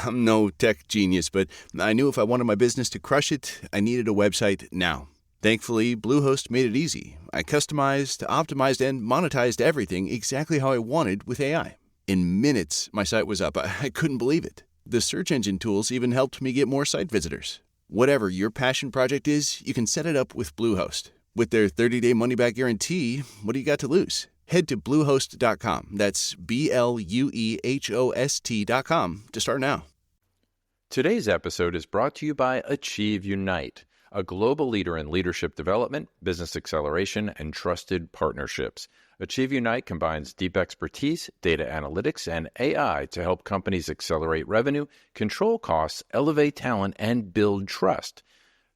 I'm no tech genius, but I knew if I wanted my business to crush it, I needed a website now. Thankfully, Bluehost made it easy. I customized, optimized, and monetized everything exactly how I wanted with AI. In minutes, my site was up. I couldn't believe it. The search engine tools even helped me get more site visitors. Whatever your passion project is, you can set it up with Bluehost. With their 30-day money-back guarantee, what do you got to lose? Head to Bluehost.com. That's BLUEHOST.com to start now. Today's episode is brought to you by Achieve Unite, a global leader in leadership development, business acceleration, and trusted partnerships. Achieve Unite combines deep expertise, data analytics, and AI to help companies accelerate revenue, control costs, elevate talent, and build trust.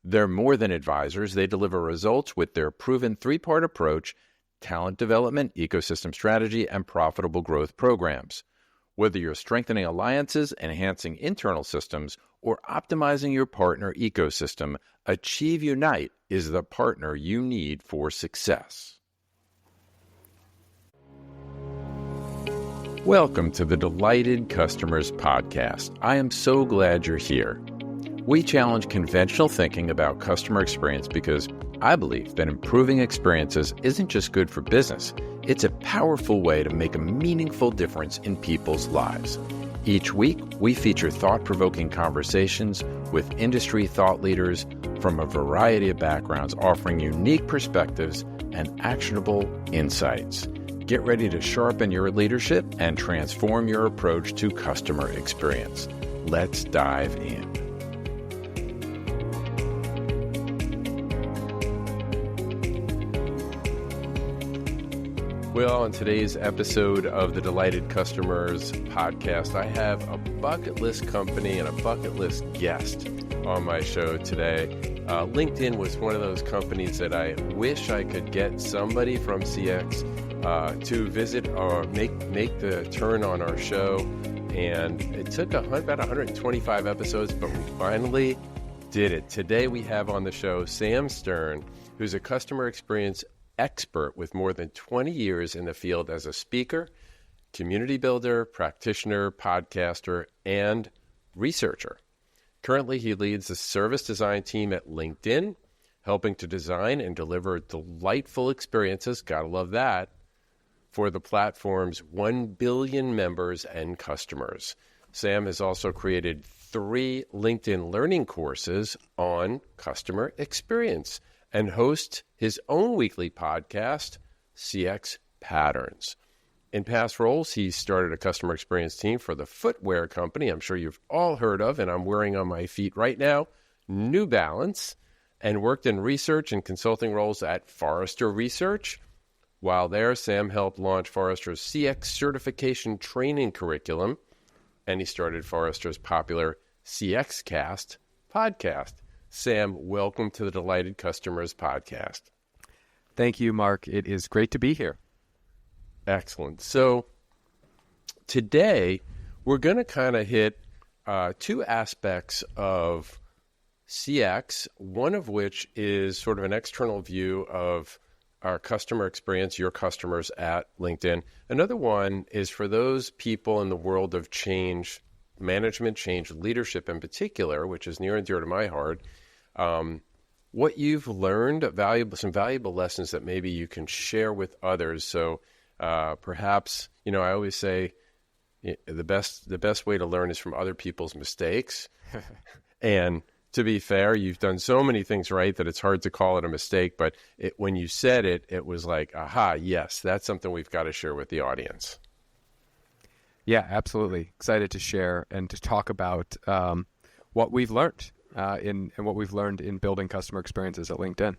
They're more than advisors. They deliver results with their proven three-part approach: talent development, ecosystem strategy, and profitable growth programs. Whether you're strengthening alliances, enhancing internal systems, or optimizing your partner ecosystem, Achieve Unite is the partner you need for success. Welcome to the Delighted Customers Podcast. I am so glad you're here. We challenge conventional thinking about customer experience because I believe that improving experiences isn't just good for business, it's a powerful way to make a meaningful difference in people's lives. Each week, we feature thought-provoking conversations with industry thought leaders from a variety of backgrounds, offering unique perspectives and actionable insights. Get ready to sharpen your leadership and transform your approach to customer experience. Let's dive in. Well, in today's episode of the Delighted Customers Podcast, I have a bucket list company and a bucket list guest on my show today. LinkedIn was one of those companies that I wish I could get somebody from CX to visit or make the turn on our show. And it took about 125 episodes, but we finally did it. Today we have on the show Sam Stern, who's a customer experience expert with more than 20 years in the field as a speaker, community builder, practitioner, podcaster, and researcher. Currently, he leads the service design team at LinkedIn, helping to design and deliver delightful experiences, gotta love that, for the platform's 1 billion members and customers. Sam has also created 3 LinkedIn learning courses on customer experience and hosts his own weekly podcast, CX Patterns. In past roles, he started a customer experience team for the footwear company I'm sure you've all heard of, and I'm wearing on my feet right now, New Balance, and worked in research and consulting roles at Forrester Research. While there, Sam helped launch Forrester's CX certification training curriculum, and he started Forrester's popular CX Cast podcast. Sam, welcome to the Delighted Customers Podcast. Thank you, Mark. It is great to be here. Excellent. So today we're going to kind of hit 2 aspects of CX, one of which is sort of an external view of our customer experience, your customers at LinkedIn. Another one is for those people in the world of change management, change leadership in particular, which is near and dear to my heart. What you've learned, some valuable lessons that maybe you can share with others. So perhaps, I always say the best way to learn is from other people's mistakes. And to be fair, you've done so many things right that it's hard to call it a mistake. But when you said it, it was like, aha, yes, that's something we've got to share with the audience. Yeah, absolutely. Excited to share and to talk about what we've learned and what we've learned in building customer experiences at LinkedIn.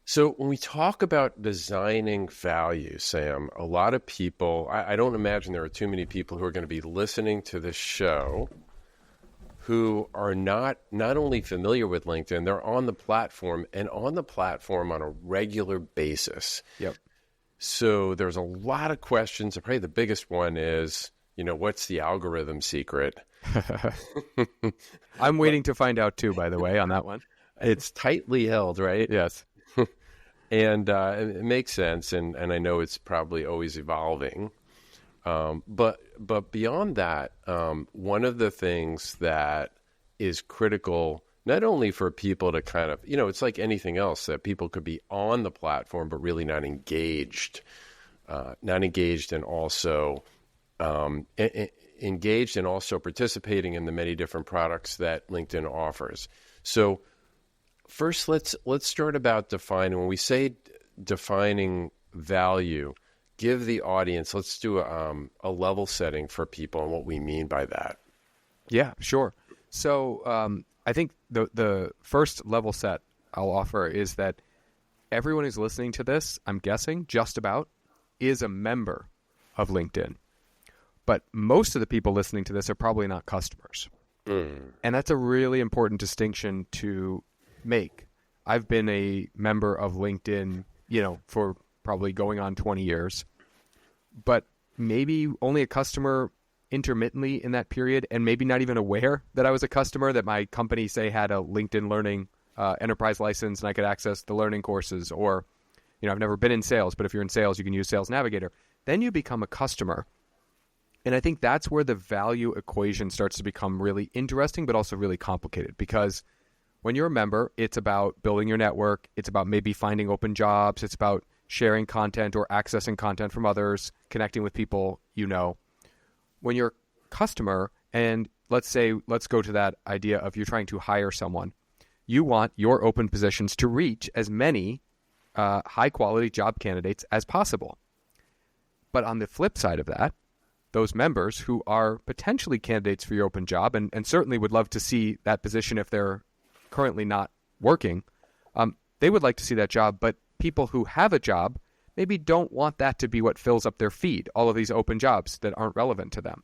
So when we talk about designing value, Sam, a lot of people, I don't imagine there are too many people who are going to be listening to this show who are not only familiar with LinkedIn, they're on the platform and on the platform on a regular basis. Yep. So there's a lot of questions. Probably the biggest one is, what's the algorithm secret? I'm waiting to find out too, by the way, on that one. It's tightly held, right? Yes. And it makes sense, and I know it's probably always evolving. But beyond that, one of the things that is critical, not only for people to kind of, it's like anything else that people could be on the platform but really not engaged, and also engaged and also participating in the many different products that LinkedIn offers. So first, let's start about defining. When we say defining value, give the audience, let's do a level setting for people and what we mean by that. Yeah, sure. So I think the first level set I'll offer is that everyone who's listening to this, I'm guessing, just about, is a member of LinkedIn. But most of the people listening to this are probably not customers. And that's a really important distinction to make. I've been a member of LinkedIn, for probably going on 20 years, but maybe only a customer intermittently in that period, and maybe not even aware that I was a customer, that my company, say, had a LinkedIn Learning enterprise license and I could access the learning courses. Or, I've never been in sales, but if you're in sales, you can use Sales Navigator. Then you become a customer. And I think that's where the value equation starts to become really interesting, but also really complicated. Because when you're a member, it's about building your network. It's about maybe finding open jobs. It's about sharing content or accessing content from others, connecting with people you know. When you're a customer, and let's go to that idea of you're trying to hire someone, you want your open positions to reach as many high-quality job candidates as possible. But on the flip side of that, those members who are potentially candidates for your open job and certainly would love to see that position if they're currently not working, they would like to see that job, but people who have a job maybe don't want that to be what fills up their feed, all of these open jobs that aren't relevant to them.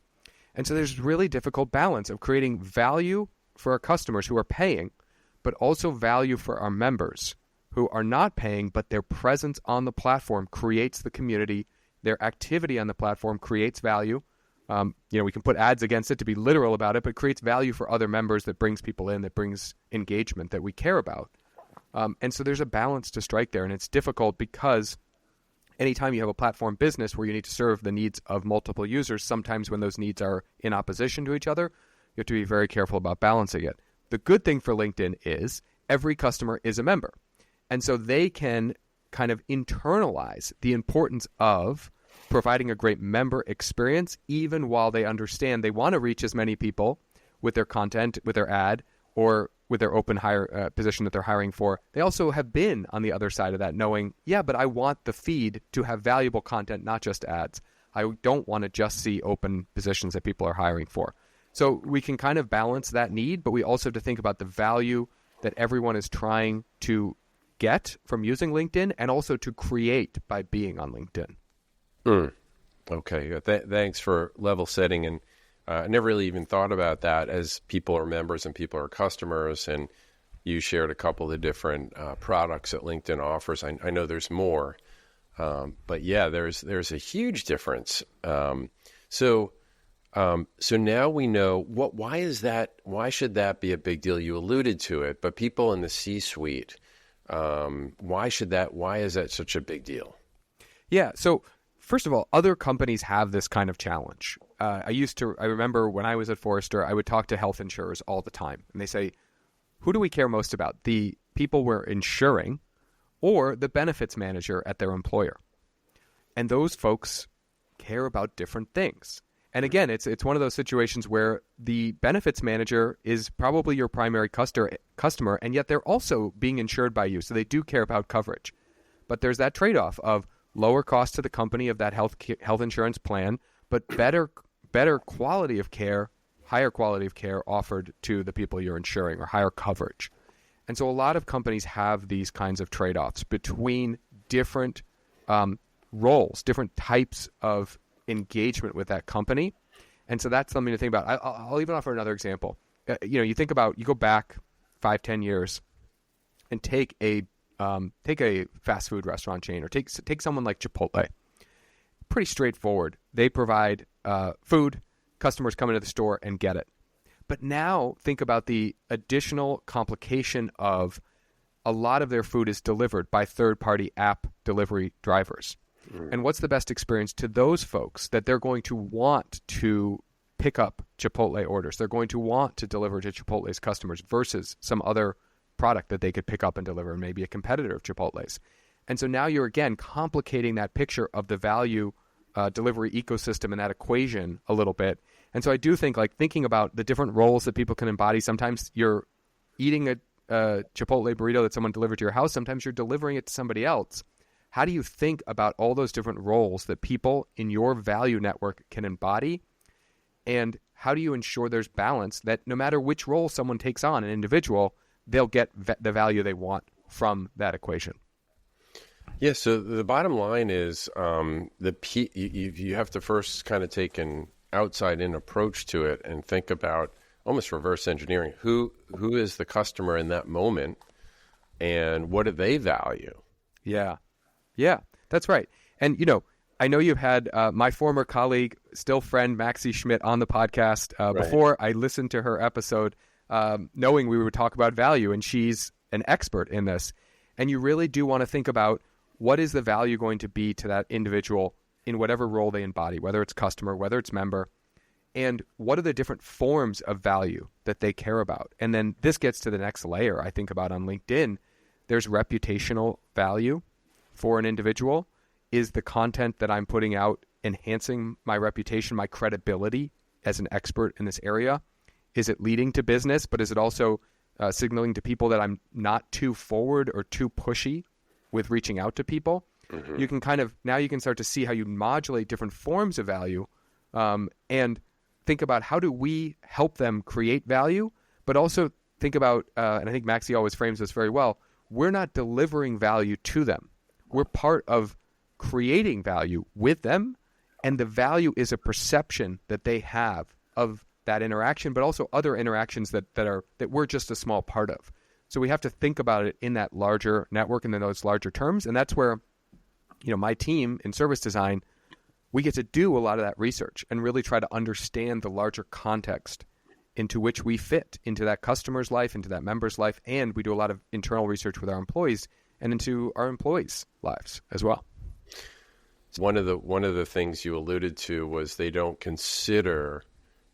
And so there's really difficult balance of creating value for our customers who are paying, but also value for our members who are not paying, but their presence on the platform creates the community. Their activity on the platform creates value. We can put ads against it to be literal about it, but creates value for other members that brings people in, that brings engagement that we care about. And so there's a balance to strike there, and it's difficult because anytime you have a platform business where you need to serve the needs of multiple users, sometimes when those needs are in opposition to each other, you have to be very careful about balancing it. The good thing for LinkedIn is every customer is a member. And so they can kind of internalize the importance of providing a great member experience, even while they understand they want to reach as many people with their content, with their ad, or with their open hire position that they're hiring for. They also have been on the other side of that, knowing, but I want the feed to have valuable content, not just ads. I don't want to just see open positions that people are hiring for. So we can kind of balance that need, but we also have to think about the value that everyone is trying to get from using LinkedIn and also to create by being on LinkedIn. Okay. Thanks for level setting. And I never really even thought about that as people are members and people are customers. And you shared a couple of different products that LinkedIn offers. I know there's more, but yeah, there's a huge difference. So now we know why is that? Why should that be a big deal? You alluded to it, but people in the C-suite, why is that such a big deal? Yeah. So first of all, other companies have this kind of challenge. I remember when I was at Forrester, I would talk to health insurers all the time, and they say, who do we care most about? The people we're insuring or the benefits manager at their employer? And those folks care about different things. And again, it's one of those situations where the benefits manager is probably your primary customer, and yet they're also being insured by you, so they do care about coverage. But there's that trade-off of lower cost to the company of that health insurance plan, but better quality of care, higher quality of care offered to the people you're insuring, or higher coverage. And so a lot of companies have these kinds of trade-offs between different roles, different types of engagement with that company. And so that's something to think about. I'll even offer another example. You go back 5-10 years and take a fast food restaurant chain, or take someone like Chipotle. Pretty straightforward. They provide food, customers come into the store and get it. But now think about the additional complication of a lot of their food is delivered by third-party app delivery drivers. And what's the best experience to those folks that they're going to want to pick up Chipotle orders? They're going to want to deliver to Chipotle's customers versus some other product that they could pick up and deliver, maybe a competitor of Chipotle's. And so now you're, again, complicating that picture of the value delivery ecosystem and that equation a little bit. And so I do think, like, thinking about the different roles that people can embody. Sometimes you're eating a Chipotle burrito that someone delivered to your house. Sometimes you're delivering it to somebody else. How do you think about all those different roles that people in your value network can embody? And how do you ensure there's balance, that no matter which role someone takes on, an individual, they'll get the value they want from that equation? Yeah, so the bottom line is you have to first kind of take an outside-in approach to it and think about almost reverse engineering. Who is the customer in that moment, and what do they value? Yeah, that's right. And, I know you've had my former colleague, still friend, Maxie Schmidt, on the podcast before. I listened to her episode knowing we would talk about value, and she's an expert in this. And you really do want to think about, what is the value going to be to that individual in whatever role they embody, whether it's customer, whether it's member, and what are the different forms of value that they care about? And then this gets to the next layer I think about on LinkedIn. There's reputational value for an individual. Is the content that I'm putting out enhancing my reputation, my credibility as an expert in this area? Is it leading to business, but is it also signaling to people that I'm not too forward or too pushy with reaching out to people? Mm-hmm. You can start to see how you modulate different forms of value and think about, how do we help them create value, but also think about, and I think Maxie always frames this very well, we're not delivering value to them. We're part of creating value with them, and the value is a perception that they have of that interaction, but also other interactions that we're just a small part of. So we have to think about it in that larger network and in those larger terms, and that's where, my team in service design, we get to do a lot of that research and really try to understand the larger context into which we fit into that customer's life, into that member's life, and we do a lot of internal research with our employees and into our employees' lives as well. One of the things you alluded to was they don't consider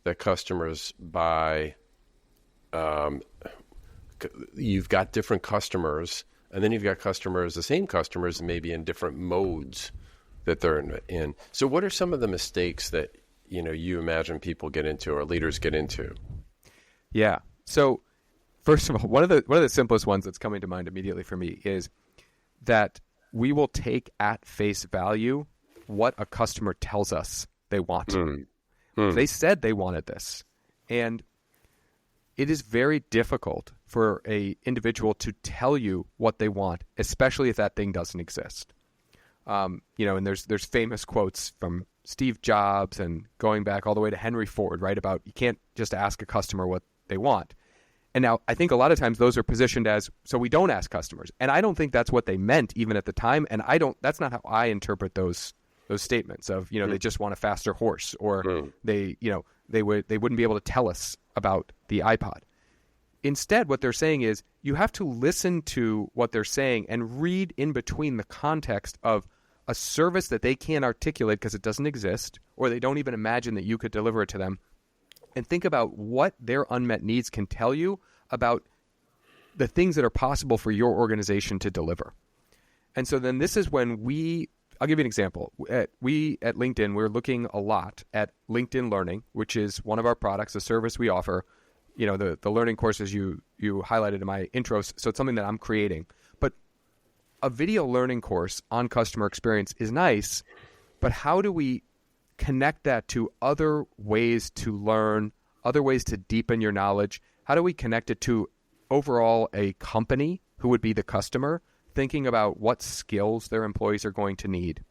that customers buy. You've got different customers, and then you've got the same customers, maybe in different modes that they're in. So, what are some of the mistakes that you imagine people get into or leaders get into? Yeah. So, first of all, one of the simplest ones that's coming to mind immediately for me is that we will take at face value what a customer tells us they want. They said they wanted this, and it is very difficult for a individual to tell you what they want, especially if that thing doesn't exist. And there's famous quotes from Steve Jobs and going back all the way to Henry Ford, right, about you can't just ask a customer what they want. And now I think a lot of times those are positioned as, so we don't ask customers. And I don't think that's what they meant even at the time. And that's not how I interpret those statements of, they just want a faster horse, or they wouldn't be able to tell us about the iPod. Instead, what they're saying is you have to listen to what they're saying and read in between the context of a service that they can't articulate because it doesn't exist, or they don't even imagine that you could deliver it to them, and think about what their unmet needs can tell you about the things that are possible for your organization to deliver. And so then this is when I'll give you an example. We at LinkedIn, we're looking a lot at LinkedIn Learning, which is one of our products, a service we offer. The learning courses you highlighted in my intros, so it's something that I'm creating. But a video learning course on customer experience is nice, but how do we connect that to other ways to learn, other ways to deepen your knowledge? How do we connect it to overall a company who would be the customer, thinking about what skills their employees are going to need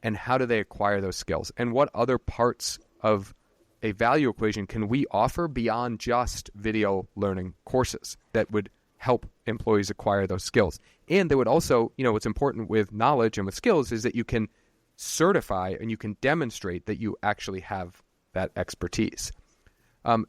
and how do they acquire those skills, and what other parts of a value equation can we offer beyond just video learning courses that would help employees acquire those skills. And they would also, what's important with knowledge and with skills is that you can certify and you can demonstrate that you actually have that expertise.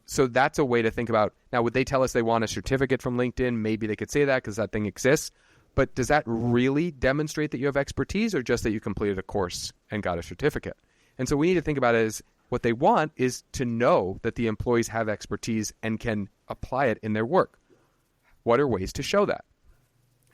So that's a way to think about. Now, would they tell us they want a certificate from LinkedIn? Maybe they could say that because that thing exists. But does that really demonstrate that you have expertise, or just that you completed a course and got a certificate? And so we need to think about it as what they want is to know that the employees have expertise and can apply it in their work. What are ways to show that?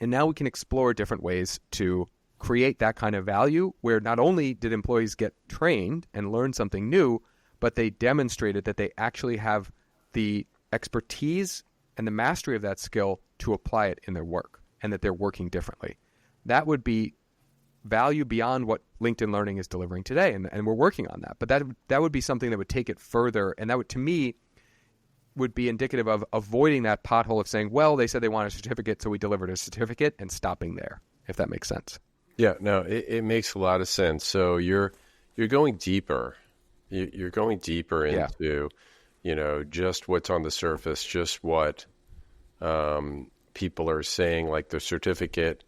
And now we can explore different ways to create that kind of value where not only did employees get trained and learn something new, but they demonstrated that they actually have the expertise and the mastery of that skill to apply it in their work, and that they're working differently. That would be value beyond what LinkedIn Learning is delivering today, and we're working on that. But that would be something that would take it further, and that would, to me, would be indicative of avoiding that pothole of saying, well, they said they want a certificate, so we delivered a certificate, and stopping there, if that makes sense. Yeah, no, it makes a lot of sense. So you're going deeper. You're going deeper into, just what's on the surface, just what people are saying, like the certificate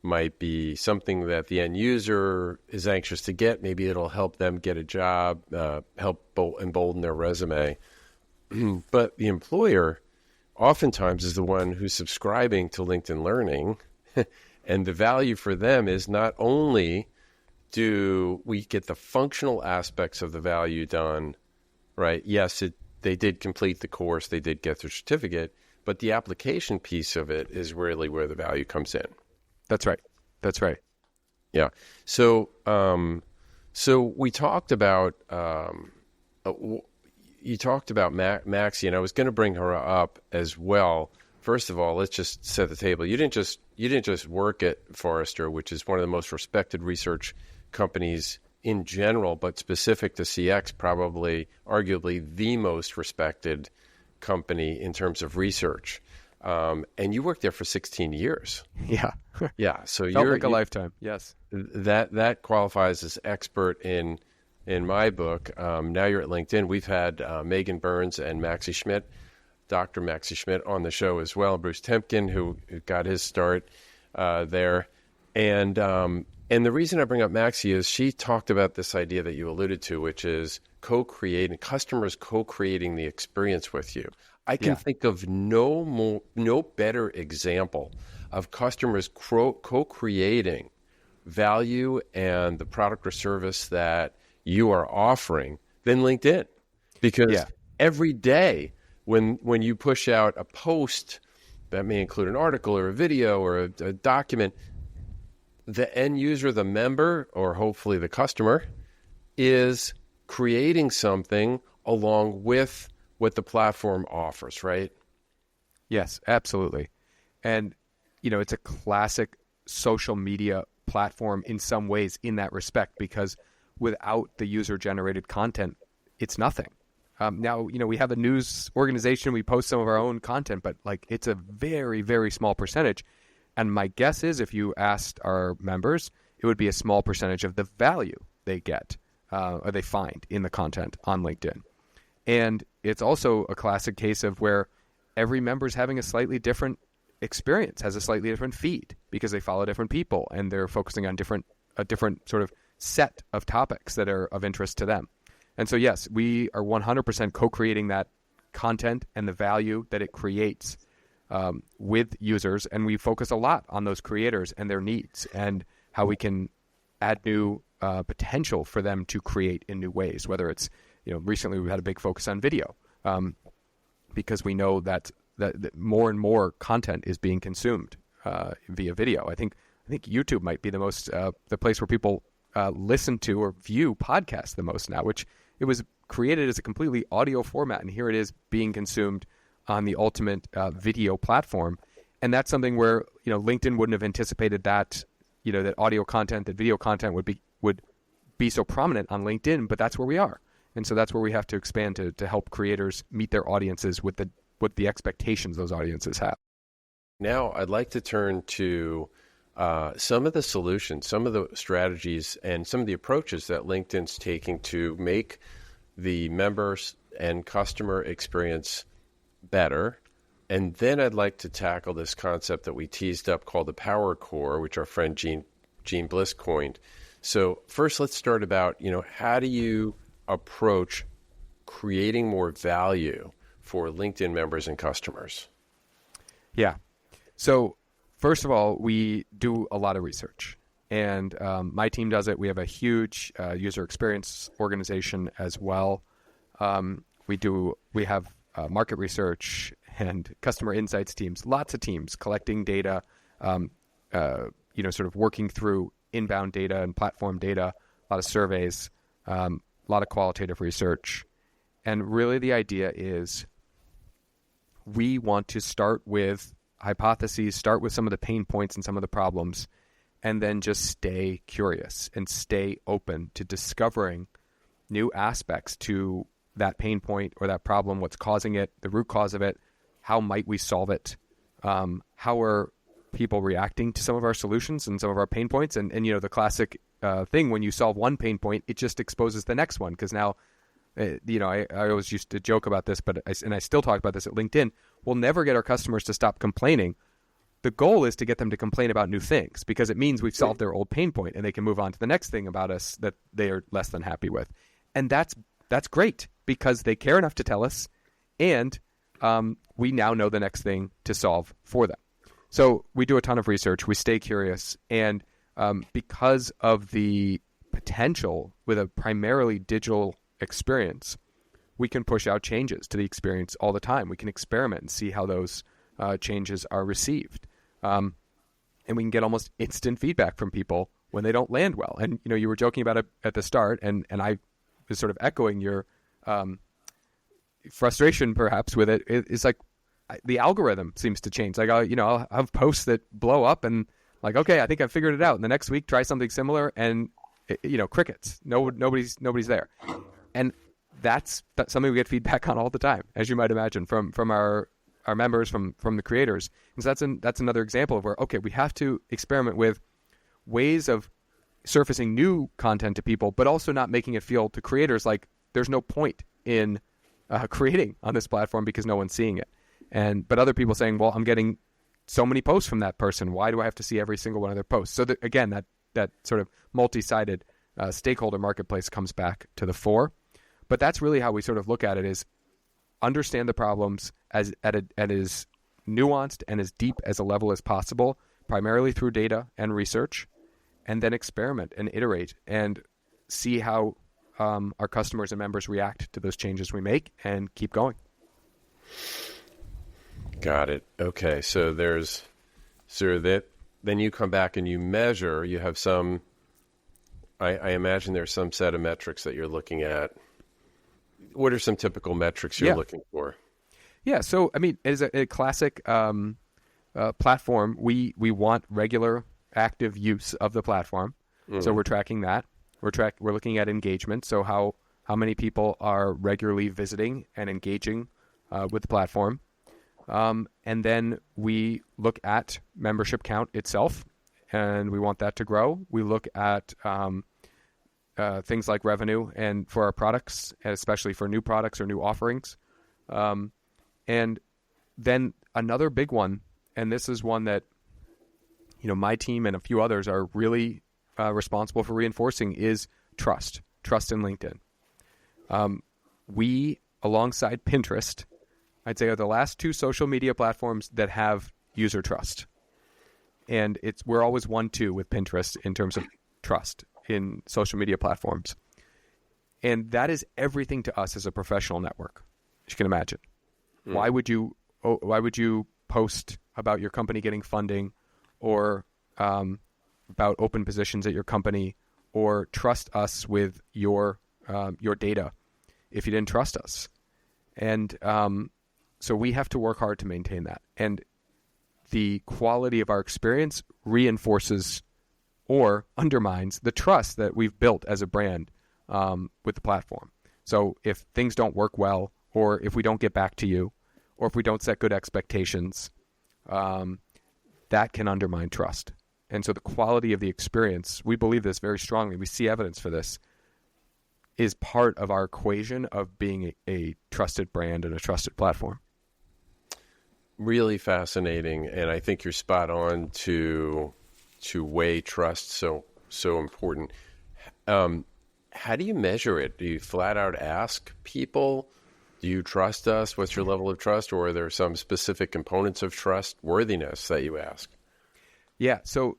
might be something that the end user is anxious to get. Maybe it'll help them get a job, help embolden their resume. But the employer oftentimes is the one who's subscribing to LinkedIn Learning. And the value for them is not only do we get the functional aspects of the value done, right? Yes, they did complete the course, they did get their certificate, but the application piece of it is really where the value comes in. That's right. That's right. Yeah. So, we talked about, you talked about Maxie, and I was going to bring her up as well. First of all, let's just set the table. You didn't just work at Forrester, which is one of the most respected research companies in general, but specific to CX, probably arguably the most respected company in terms of research. And you worked there for 16 years. Yeah. Yeah. So Felt like a lifetime. Yes. That qualifies as expert in my book. Now you're at LinkedIn. We've had Megan Burns and Maxie Schmidt, Dr. Maxie Schmidt, on the show as well. Bruce Temkin, who got his start there. And the reason I bring up Maxie is she talked about this idea that you alluded to, which is co-creating, customers co-creating the experience with you. I can think of no better example of customers co-creating value and the product or service that you are offering than LinkedIn. Because every day when you push out a post that may include an article or a video or a document, the end user, the member, or hopefully the customer, is creating something along with what the platform offers, right? Yes, absolutely. And, it's a classic social media platform in some ways in that respect, because without the user-generated content, it's nothing. Now, we have a news organization, we post some of our own content, but it's a very, very small percentage. And my guess is if you asked our members, it would be a small percentage of the value they get or they find in the content on LinkedIn. And it's also a classic case of where every member is having a slightly different experience, has a slightly different feed because they follow different people and they're focusing on a different sort of set of topics that are of interest to them. And so, yes, we are 100% co-creating that content and the value that it creates with users. And we focus a lot on those creators and their needs and how we can add new potential for them to create in new ways, whether it's, recently we've had a big focus on video because we know that more and more content is being consumed via video. I think YouTube might be the place where people listen to or view podcasts the most now, which it was created as a completely audio format, and here it is being consumed on the ultimate video platform. And that's something where LinkedIn wouldn't have anticipated that that audio content, that video content would be so prominent on LinkedIn, but that's where we are. And so that's where we have to expand to help creators meet their audiences with the expectations those audiences have. Now I'd like to turn to some of the solutions, some of the strategies, and some of the approaches that LinkedIn's taking to make the members and customer experience better. And then I'd like to tackle this concept that we teased up called the Power Core, which our friend Gene Bliss coined. So first, let's start about, how do you approach creating more value for LinkedIn members and customers? Yeah. So First of all, we do a lot of research, and my team does it. We have a huge user experience organization as well. We have market research and customer insights teams, lots of teams collecting data, sort of working through inbound data and platform data, a lot of surveys, a lot of qualitative research. And really the idea is we want to start with hypotheses, start with some of the pain points and some of the problems, and then just stay curious and stay open to discovering new aspects to that pain point or that problem, what's causing it, the root cause of it, how might we solve it, how are people reacting to some of our solutions and some of our pain points. And the classic thing, when you solve one pain point, it just exposes the next one, because now, I always used to joke about this, and I still talk about this at LinkedIn, we'll never get our customers to stop complaining. The goal is to get them to complain about new things, because it means we've solved their old pain point and they can move on to the next thing about us that they are less than happy with. And that's great, because they care enough to tell us, and we now know the next thing to solve for them. So we do a ton of research, we stay curious, and because of the potential with a primarily digital experience, we can push out changes to the experience all the time. We can experiment and see how those changes are received. And we can get almost instant feedback from people when they don't land well. And, you were joking about it at the start, and I was sort of echoing your frustration perhaps with it. It's like the algorithm seems to change. Like, I'll have posts that blow up and like, okay, I think I figured it out. And the next week, try something similar and, crickets. Nobody's there. And that's something we get feedback on all the time, as you might imagine, from our members, from the creators. And so that's another example of where, okay, we have to experiment with ways of surfacing new content to people, but also not making it feel to creators like there's no point in creating on this platform because no one's seeing it. But other people saying, well, I'm getting so many posts from that person. Why do I have to see every single one of their posts? So again, that sort of multi-sided stakeholder marketplace comes back to the fore. But that's really how we sort of look at it, is understand the problems at as nuanced and as deep as a level as possible, primarily through data and research, and then experiment and iterate and see how our customers and members react to those changes we make, and keep going. Got it. Okay. So then you come back and you measure, you have some, I imagine there's some set of metrics that you're looking at. What are some typical metrics you're looking for? Yeah. So, as a classic platform, we want regular active use of the platform. Mm-hmm. So we're tracking that. We're looking at engagement. So how many people are regularly visiting and engaging with the platform. And then we look at membership count itself, and we want that to grow. We look at things like revenue and for our products, especially for new products or new offerings. And then another big one, and this is one that my team and a few others are really responsible for reinforcing, is trust in LinkedIn. We, alongside Pinterest, I'd say are the last two social media platforms that have user trust. And we're always 1-2 with Pinterest in terms of trust in social media platforms. And that is everything to us as a professional network, as you can imagine. Mm. Why would you post about your company getting funding, or about open positions at your company, or trust us with your data if you didn't trust us? And so we have to work hard to maintain that. And the quality of our experience reinforces or undermines the trust that we've built as a brand with the platform. So if things don't work well, or if we don't get back to you, or if we don't set good expectations, that can undermine trust. And so the quality of the experience, we believe this very strongly, we see evidence for this, is part of our equation of being a trusted brand and a trusted platform. Really fascinating, and I think you're spot on to weigh trust so important. How do you measure it? Do you flat out ask people, do you trust us? What's your level of trust? Or are there some specific components of trustworthiness that you ask? Yeah, so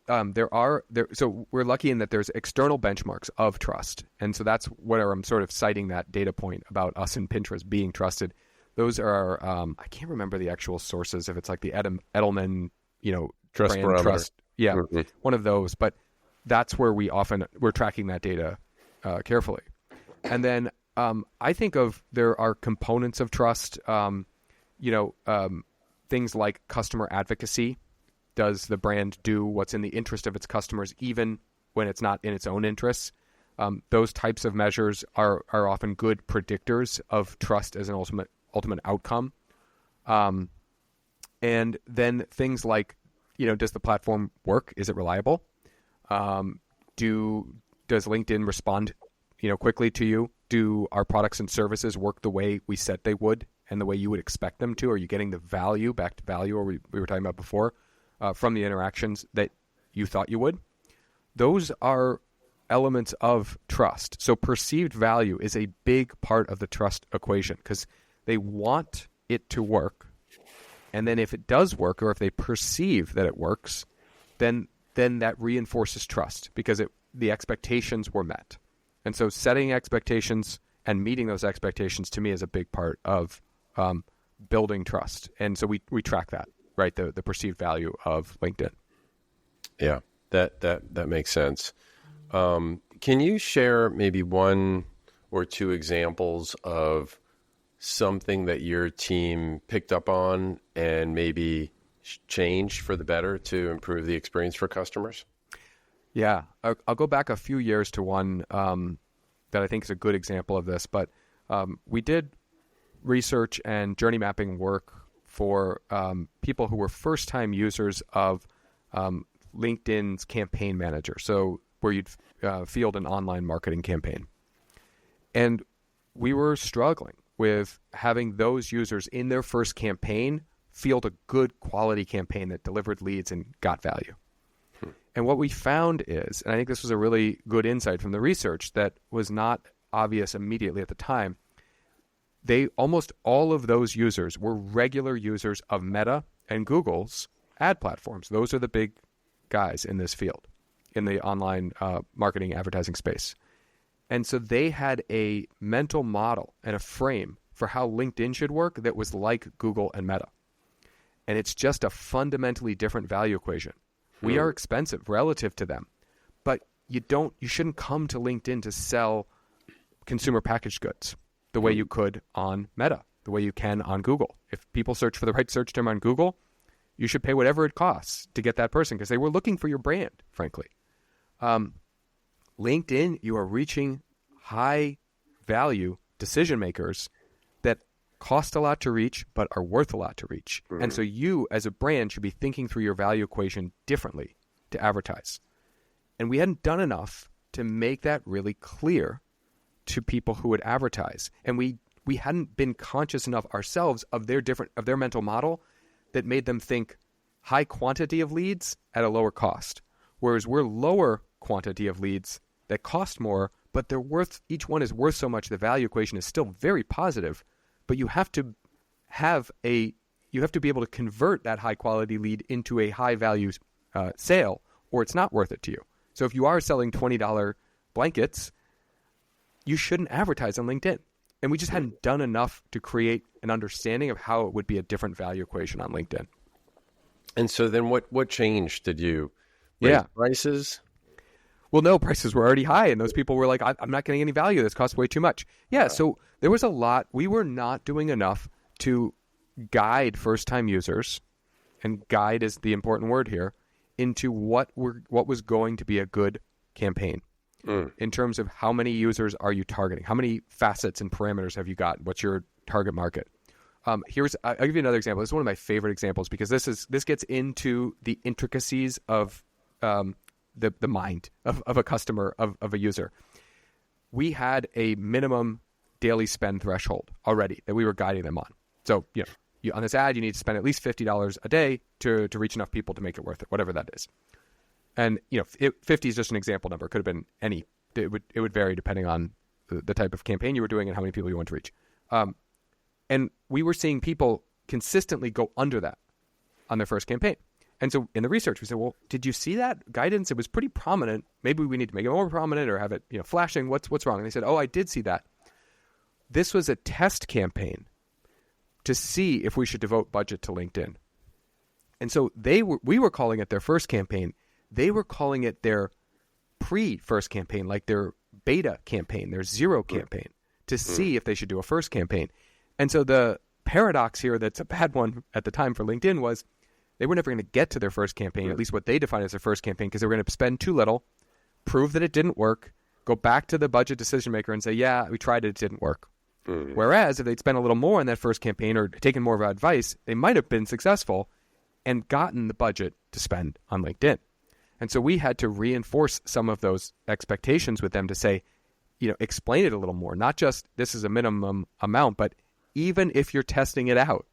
so we're lucky in that there's external benchmarks of trust, and so that's where I'm sort of citing that data point about us and Pinterest being trusted. Those are I can't remember the actual sources if it's like the Edelman, Trust brand barometer. trust, yeah, Mhm. one of those. But that's where we're tracking that data carefully, and then I think there are components of trust, things like customer advocacy. Does the brand do what's in the interest of its customers, even when it's not in its own interests? Those types of measures are often good predictors of trust as an ultimate outcome. And then things like, does the platform work? Is it reliable? Does LinkedIn respond, quickly to you? Do our products and services work the way we said they would and the way you would expect them to? Are you getting the value, back to value, or we were talking about before? From the interactions that you thought you would. Those are elements of trust. So perceived value is a big part of the trust equation because they want it to work. And then if it does work, or if they perceive that it works, then that reinforces trust because the expectations were met. And so setting expectations and meeting those expectations to me is a big part of building trust. And so we track that. Right, the perceived value of LinkedIn. Yeah, that makes sense. Can you share maybe one or two examples of something that your team picked up on and maybe changed for the better to improve the experience for customers? Yeah, I'll go back a few years to one that I think is a good example of this. But we did research and journey mapping work for people who were first-time users of LinkedIn's Campaign Manager, so where you'd field an online marketing campaign. And we were struggling with having those users in their first campaign field a good quality campaign that delivered leads and got value. And what we found is, and I think this was a really good insight from the research that was not obvious immediately at the time, almost all of those users were regular users of Meta and Google's ad platforms. Those are the big guys in this field, in the online marketing advertising space. And so they had a mental model and a frame for how LinkedIn should work that was like Google and Meta. And it's just a fundamentally different value equation. We are expensive relative to them, but you shouldn't come to LinkedIn to sell consumer packaged goods the way you could on Meta, the way you can on Google. If people search for the right search term on Google, you should pay whatever it costs to get that person because they were looking for your brand, frankly. LinkedIn, you are reaching high value decision makers that cost a lot to reach but are worth a lot to reach. And so you as a brand should be thinking through your value equation differently to advertise. And we hadn't done enough to make that really clear to people who would advertise. And we hadn't been conscious enough ourselves of their mental model that made them think high quantity of leads at a lower cost. Whereas we're lower quantity of leads that cost more, but each one is worth so much, the value equation is still very positive, but you have to be able to convert that high quality lead into a high value sale, or it's not worth it to you. So if you are selling $20 blankets, you shouldn't advertise on LinkedIn. And we just hadn't done enough to create an understanding of how it would be a different value equation on LinkedIn. And so then what changed? Did you raise prices? Well, no, prices were already high, and those people were like, I'm not getting any value. This costs way too much. Yeah, so there was a lot. We were not doing enough to guide first-time users, and guide is the important word here, into what was going to be a good campaign. In terms of how many users are you targeting? How many facets and parameters have you got? What's your target market? I'll give you another example. This is one of my favorite examples because this gets into the intricacies of the mind of a customer, of a user. We had a minimum daily spend threshold already that we were guiding them on. So, on this ad, you need to spend at least $50 a day to reach enough people to make it worth it, whatever that is. And 50 is just an example number. It could have been any. It would vary depending on the type of campaign you were doing and how many people you want to reach. And we were seeing people consistently go under that on their first campaign. And so in the research, we said, well, did you see that guidance? It was pretty prominent. Maybe we need to make it more prominent or have it, flashing. What's wrong? And they said, oh, I did see that. This was a test campaign to see if we should devote budget to LinkedIn. And so we were calling it their first campaign. They were calling it their pre-first campaign, like their beta campaign, their zero campaign, to see if they should do a first campaign. And so the paradox here that's a bad one at the time for LinkedIn was they were never going to get to their first campaign, at least what they defined as their first campaign, because they were going to spend too little, prove that it didn't work, go back to the budget decision maker and say, yeah, we tried it, it didn't work. Whereas if they'd spent a little more on that first campaign or taken more of our advice, they might have been successful and gotten the budget to spend on LinkedIn. And so we had to reinforce some of those expectations with them to say, explain it a little more, not just this is a minimum amount, but even if you're testing it out,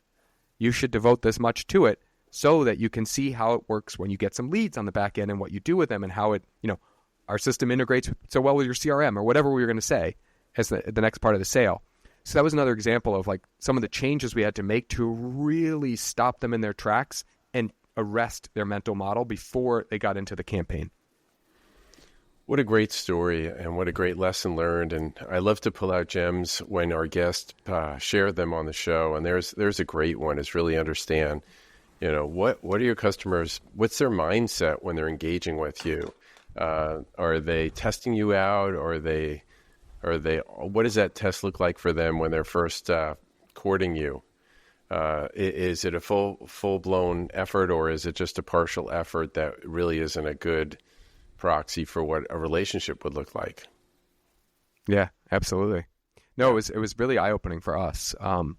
you should devote this much to it so that you can see how it works when you get some leads on the back end and what you do with them and how it, our system integrates so well with your CRM or whatever we were going to say as the next part of the sale. So that was another example of like some of the changes we had to make to really stop them in their tracks and arrest their mental model before they got into the campaign. What a great story and what a great lesson learned. And I love to pull out gems when our guests share them on the show. And there's a great one is really understand, what are your customers, what's their mindset when they're engaging with you? Are they testing you out? Or what does that test look like for them when they're first courting you? Is it a full-blown effort, or is it just a partial effort that really isn't a good proxy for what a relationship would look like? Yeah, absolutely. No, it was really eye-opening for us. And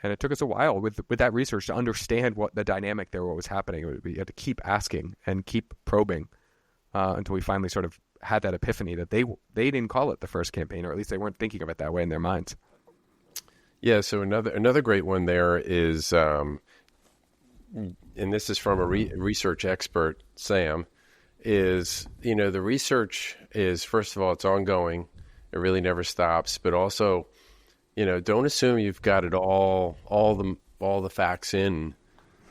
it took us a while with that research to understand what the dynamic there, what was happening. We had to keep asking and keep probing until we finally sort of had that epiphany that they didn't call it the first campaign, or at least they weren't thinking of it that way in their minds. Yeah, so another great one there is, and this is from a research expert, Sam, is, the research is, first of all, it's ongoing. It really never stops. But also, don't assume you've got it all the facts in,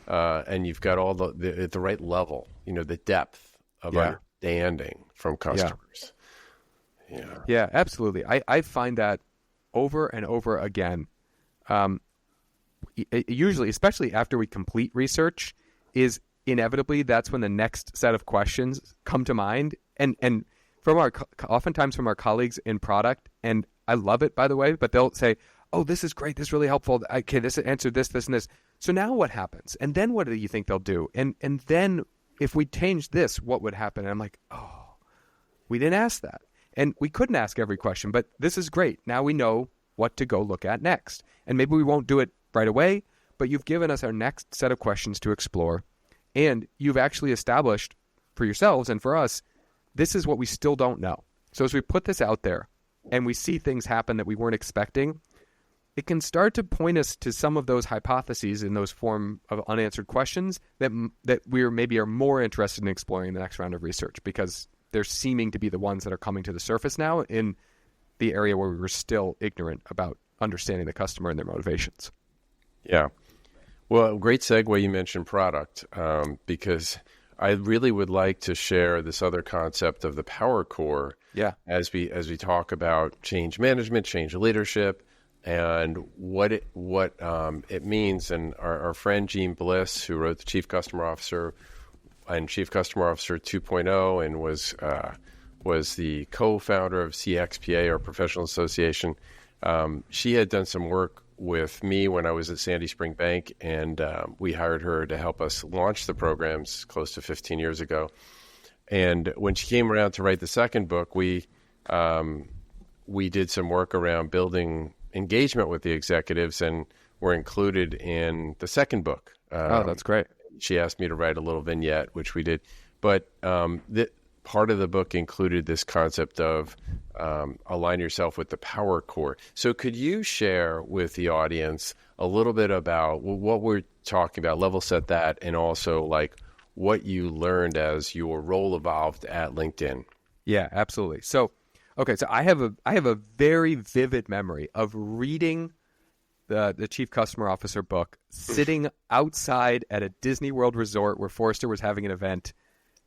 and you've got all the at the right level, the depth of understanding from customers. Yeah, absolutely. I find that over and over again. Usually, especially after we complete research, is inevitably that's when the next set of questions come to mind, and oftentimes from our colleagues in product. And I love it, by the way, but they'll say, "Oh, this is great. This is really helpful. Okay, this answered this, and this. So now what happens? And then what do you think they'll do? And then if we change this, what would happen?" And I'm like, "Oh, we didn't ask that, and we couldn't ask every question, but this is great. Now we know what to go look at next. And maybe we won't do it right away, but you've given us our next set of questions to explore. And you've actually established for yourselves and for us, this is what we still don't know. So as we put this out there and we see things happen that we weren't expecting, it can start to point us to some of those hypotheses in those form of unanswered questions that we are more interested in exploring in the next round of research, because they're seeming to be the ones that are coming to the surface now in the area where we were still ignorant about understanding the customer and their motivations. Yeah. Well, great segue you mentioned product, because I really would like to share this other concept of the power core as we talk about change management, change leadership, and what it means. And our friend Gene Bliss, who wrote the Chief Customer Officer and Chief Customer Officer 2.0 and was the co-founder of CXPA, our professional association. She had done some work with me when I was at Sandy Spring Bank, and we hired her to help us launch the programs close to 15 years ago. And when she came around to write the second book, we did some work around building engagement with the executives, and were included in the second book. Oh, that's great. She asked me to write a little vignette, which we did. But part of the book included this concept of align yourself with the power core. So could you share with the audience a little bit about what we're talking about, level set that, and also like what you learned as your role evolved at LinkedIn? Yeah, absolutely. So I have a very vivid memory of reading the Chief Customer Officer book, sitting outside at a Disney World resort where Forrester was having an event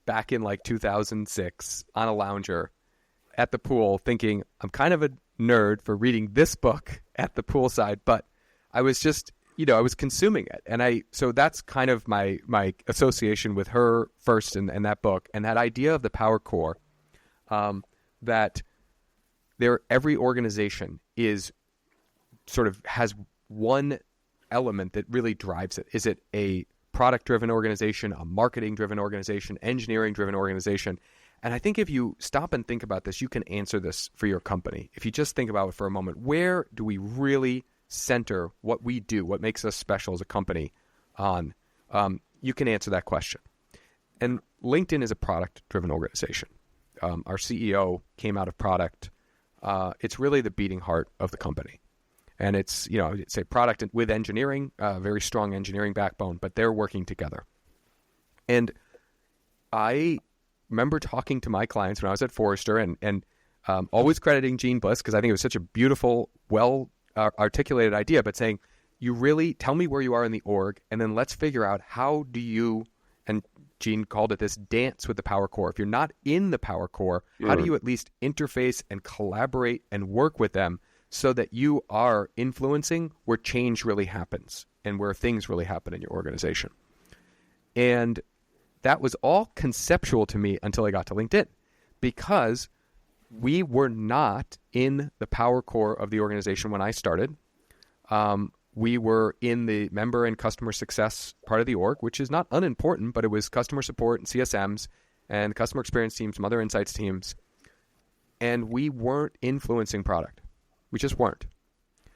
back in like 2006 on a lounger at the pool, thinking, I'm kind of a nerd for reading this book at the poolside, but I was just, I was consuming it. And so that's kind of my association with her first and that book, and that idea of the power core, that every organization is sort of has one element that really drives it. Is it a product-driven organization, a marketing-driven organization, engineering-driven organization? And I think if you stop and think about this, you can answer this for your company. If you just think about it for a moment, where do we really center what we do, what makes us special as a company on? You can answer that question. And LinkedIn is a product-driven organization. Our CEO came out of product. It's really the beating heart of the company. And it's, it's a product with engineering, very strong engineering backbone, but they're working together. And I remember talking to my clients when I was at Forrester and always crediting Gene Bliss because I think it was such a beautiful, well articulated idea, but saying, you really tell me where you are in the org, and then let's figure out how do you, and Gene called it this, dance with the power core. If you're not in the power core, how do you at least interface and collaborate and work with them so that you are influencing where change really happens and where things really happen in your organization? And that was all conceptual to me until I got to LinkedIn, because we were not in the power core of the organization when I started. We were in the member and customer success part of the org, which is not unimportant, but it was customer support and CSMs and customer experience teams, some other insights teams. And we weren't influencing product. We just weren't.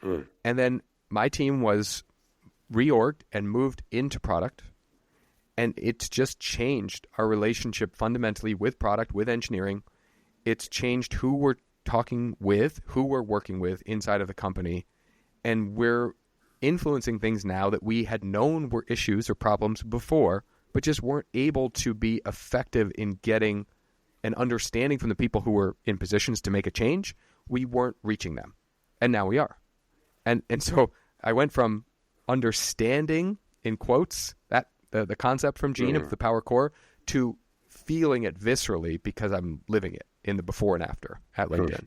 And then my team was reorged and moved into product. And it's just changed our relationship fundamentally with product, with engineering. It's changed who we're talking with, who we're working with inside of the company. And we're influencing things now that we had known were issues or problems before, but just weren't able to be effective in getting an understanding from the people who were in positions to make a change. We weren't reaching them. And now we are. And so I went from understanding, in quotes, that the concept from Gene of the power core to feeling it viscerally because I'm living it in the before and after at LinkedIn.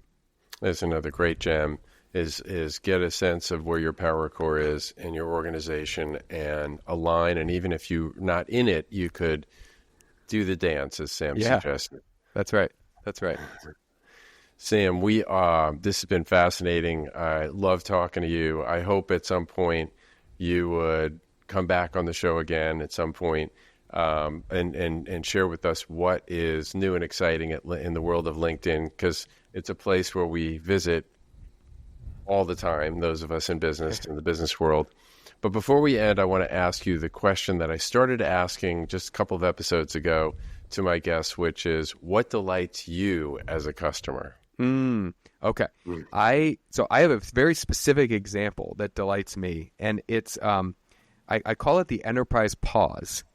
There's another great gem is get a sense of where your power core is in your organization and align. And even if you're not in it, you could do the dance, as Sam suggested. That's right. That's right. Sam, this has been fascinating. I love talking to you. I hope at some point you would come back on the show again at some point and share with us what is new and exciting in the world of LinkedIn, because it's a place where we visit all the time, those of us in business, in the business world. But before we end, I want to ask you the question that I started asking just a couple of episodes ago to my guests, which is, what delights you as a customer? Okay. I have a very specific example that delights me, and it's I call it the enterprise pause.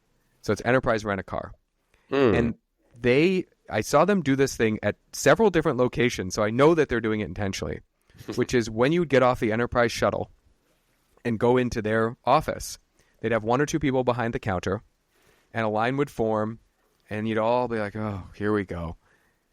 So it's enterprise rent-a-car. And I saw them do this thing at several different locations, so I know that they're doing it intentionally, which is when you would get off the enterprise shuttle and go into their office, they'd have one or two people behind the counter, and a line would form, and you'd all be like, oh, here we go.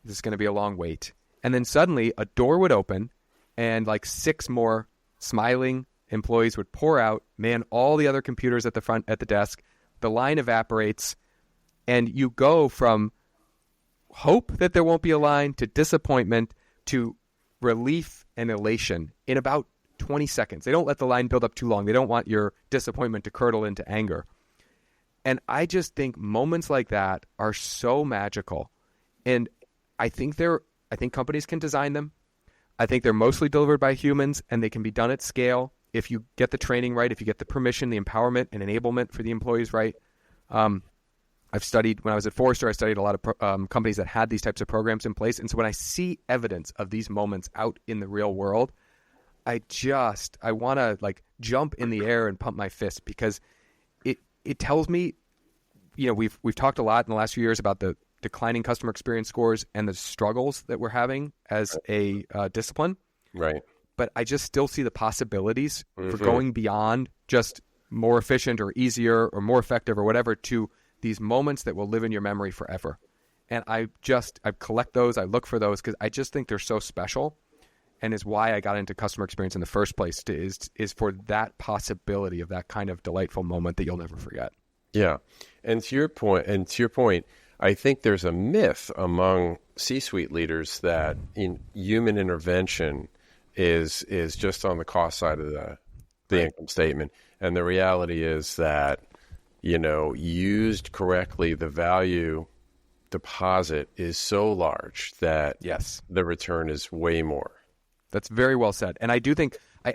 This is going to be a long wait. And then suddenly a door would open, and like 6 more smiling employees would pour out, man all the other computers at the front at the desk. The line evaporates, and you go from hope that there won't be a line to disappointment to relief and elation in about 20 seconds. They don't let the line build up too long. They don't want your disappointment to curdle into anger. And I just think moments like that are so magical. And I think companies can design them. I think they're mostly delivered by humans, and they can be done at scale if you get the training right, if you get the permission, the empowerment, and enablement for the employees right. I've studied, when I was at Forrester, I studied a lot of companies that had these types of programs in place. And so when I see evidence of these moments out in the real world, I want to like jump in the air and pump my fist, because it tells me, we've talked a lot in the last few years about the declining customer experience scores and the struggles that we're having as a discipline. Right. but I just still see the possibilities for going beyond just more efficient or easier or more effective or whatever to these moments that will live in your memory forever. And I collect those. I look for those because I just think they're so special, and is why I got into customer experience in the first place, is for that possibility of that kind of delightful moment that you'll never forget. Yeah. And to your point, I think there's a myth among C-suite leaders that human intervention is just on the cost side of the income statement. And the reality is that, used correctly, the value deposit is so large that Yes, the return is way more. that's very well said. And I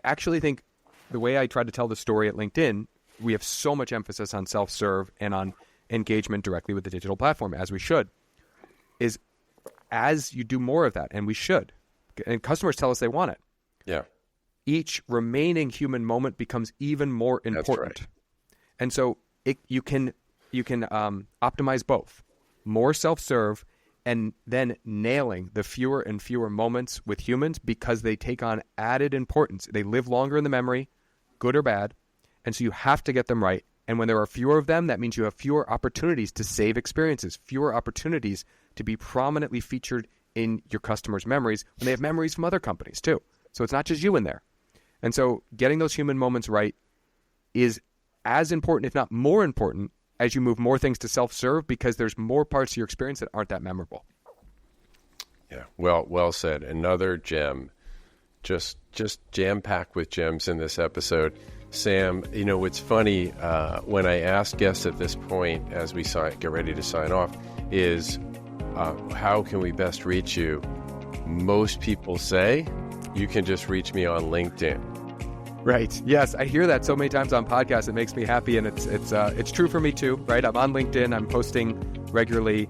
actually think the way I try to tell the story at LinkedIn, we have so much emphasis on self-serve and on engagement directly with the digital platform, as we should, is as you do more of that, and we should, and customers tell us they want it, Yeah. each remaining human moment becomes even more important. That's right. And so you can optimize both, more self-serve, and then nailing the fewer and fewer moments with humans because they take on added importance. They live longer in the memory, good or bad, and so you have to get them right. And when there are fewer of them, that means you have fewer opportunities to save experiences, fewer opportunities to be prominently featured in your customers' memories when they have memories from other companies too. So it's not just you in there. And so getting those human moments right is as important, if not more important, as you move more things to self-serve, because there's more parts of your experience that aren't that memorable. Yeah. Well said. Another gem, just jam-packed with gems in this episode. Sam, it's funny, when I ask guests at this point, as we get ready to sign off, is how can we best reach you? Most people say you can just reach me on LinkedIn. Right. Yes, I hear that so many times on podcasts. It makes me happy, and it's true for me too. Right. I'm on LinkedIn. I'm posting regularly.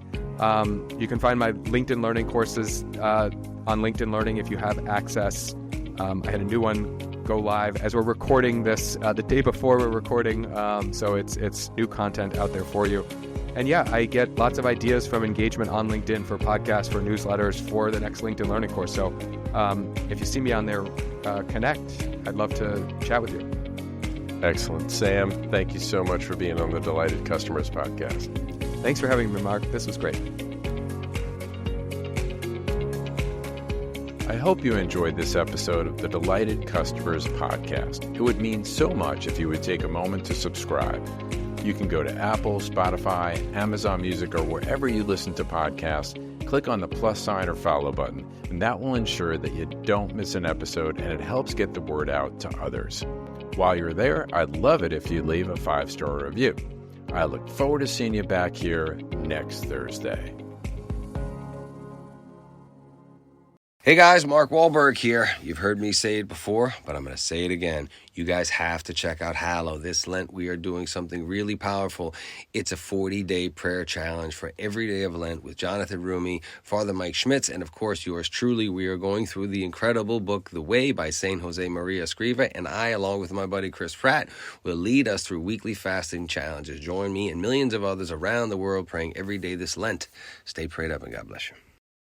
You can find my LinkedIn Learning courses on LinkedIn Learning if you have access. I had a new one go live as we're recording this the day before we're recording. So it's new content out there for you. And yeah, I get lots of ideas from engagement on LinkedIn for podcasts, for newsletters, for the next LinkedIn Learning course. So if you see me on there, connect. I'd love to chat with you. Excellent. Sam, thank you so much for being on the Delighted Customers podcast. Thanks for having me, Mark. This was great. I hope you enjoyed this episode of the Delighted Customers podcast. It would mean so much if you would take a moment to subscribe. You can go to Apple, Spotify, Amazon Music, or wherever you listen to podcasts. Click on the plus sign or follow button, and that will ensure that you don't miss an episode, and it helps get the word out to others. While you're there, I'd love it if you leave a 5-star review. I look forward to seeing you back here next Thursday. Hey guys, Mark Wahlberg here. You've heard me say it before, but I'm going to say it again. You guys have to check out Hallow. This Lent, we are doing something really powerful. It's a 40-day prayer challenge for every day of Lent with Jonathan Rumi, Father Mike Schmitz, and of course yours truly. We are going through the incredible book, The Way by Saint Jose Maria Escriva, and I, along with my buddy Chris Pratt, will lead us through weekly fasting challenges. Join me and millions of others around the world praying every day this Lent. Stay prayed up and God bless you.